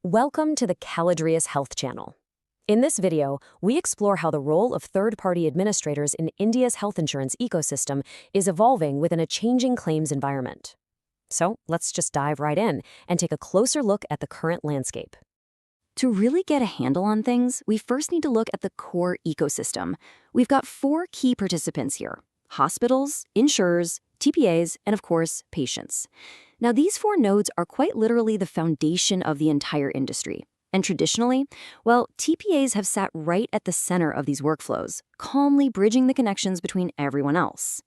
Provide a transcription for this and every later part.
Welcome to the Caladrius Health channel. In this video, we explore how the role of third-party administrators in India's health insurance ecosystem is evolving within a changing claims environment. So let's just dive right in and take a closer look at the current landscape. To really get a handle on things, we first need to look at the core ecosystem. We've got four key participants here: hospitals, insurers, TPAs, and of course, patients. Now, these four nodes are quite literally the foundation of the entire industry. And traditionally, well, TPAs have sat right at the center of these workflows, calmly bridging the connections between everyone else.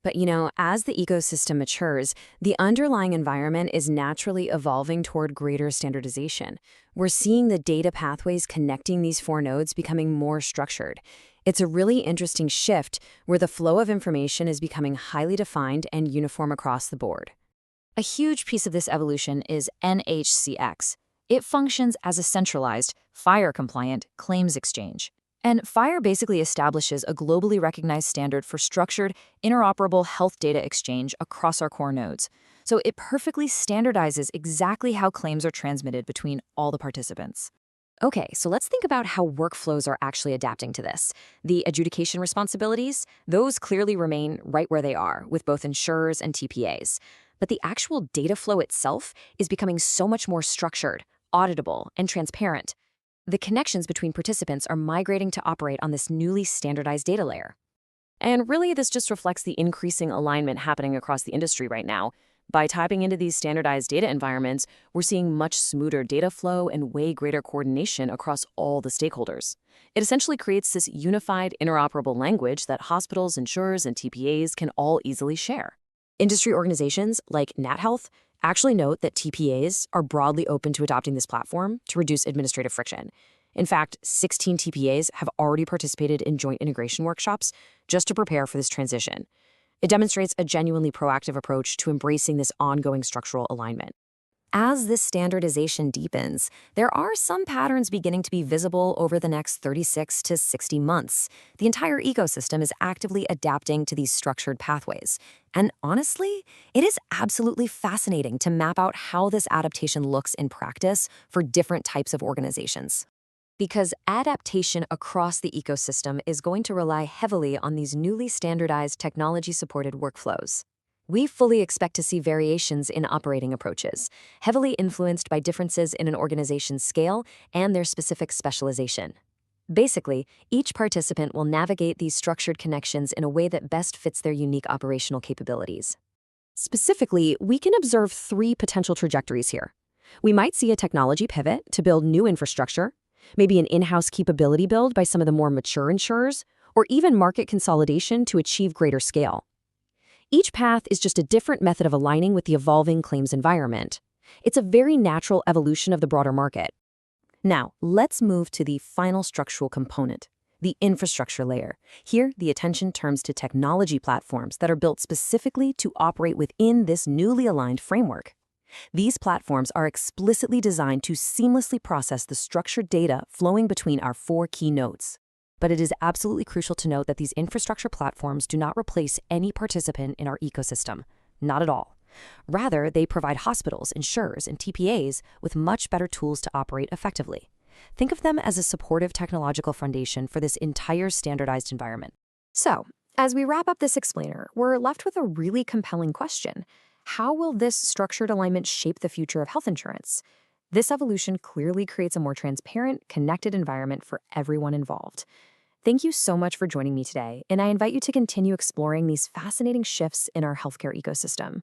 But as the ecosystem matures, the underlying environment is naturally evolving toward greater standardization. We're seeing the data pathways connecting these four nodes becoming more structured. It's a really interesting shift where the flow of information is becoming highly defined and uniform across the board. A huge piece of this evolution is NHCX. It functions as a centralized, FHIR-compliant claims exchange. And FHIR basically establishes a globally recognized standard for structured, interoperable health data exchange across our core nodes. So it perfectly standardizes exactly how claims are transmitted between all the participants. Okay, so let's think about how workflows are actually adapting to this. The adjudication responsibilities, those clearly remain right where they are, with both insurers and TPAs. But the actual data flow itself is becoming so much more structured, auditable, and transparent. The connections between participants are migrating to operate on this newly standardized data layer. And really, this just reflects the increasing alignment happening across the industry right now. By tapping into these standardized data environments, we're seeing much smoother data flow and way greater coordination across all the stakeholders. It essentially creates this unified, interoperable language that hospitals, insurers, and TPAs can all easily share. Industry organizations like NatHealth actually note that TPAs are broadly open to adopting this platform to reduce administrative friction. In fact, 16 TPAs have already participated in joint integration workshops just to prepare for this transition. It demonstrates a genuinely proactive approach to embracing this ongoing structural alignment. As this standardization deepens, there are some patterns beginning to be visible over the next 36 to 60 months. The entire ecosystem is actively adapting to these structured pathways. And honestly, it is absolutely fascinating to map out how this adaptation looks in practice for different types of organizations. Because adaptation across the ecosystem is going to rely heavily on these newly standardized technology-supported workflows. We fully expect to see variations in operating approaches, heavily influenced by differences in an organization's scale and their specific specialization. Basically, each participant will navigate these structured connections in a way that best fits their unique operational capabilities. Specifically, we can observe three potential trajectories here. We might see a technology pivot to build new infrastructure, maybe an in-house capability build by some of the more mature insurers, or even market consolidation to achieve greater scale. Each path is just a different method of aligning with the evolving claims environment. It's a very natural evolution of the broader market. Now, let's move to the final structural component, the infrastructure layer. Here, the attention turns to technology platforms that are built specifically to operate within this newly aligned framework. These platforms are explicitly designed to seamlessly process the structured data flowing between our four key nodes. But it is absolutely crucial to note that these infrastructure platforms do not replace any participant in our ecosystem. Not at all. Rather, they provide hospitals, insurers, and TPAs with much better tools to operate effectively. Think of them as a supportive technological foundation for this entire standardized environment. So, as we wrap up this explainer, we're left with a really compelling question. How will this structured alignment shape the future of health insurance? This evolution clearly creates a more transparent, connected environment for everyone involved. Thank you so much for joining me today, and I invite you to continue exploring these fascinating shifts in our healthcare ecosystem.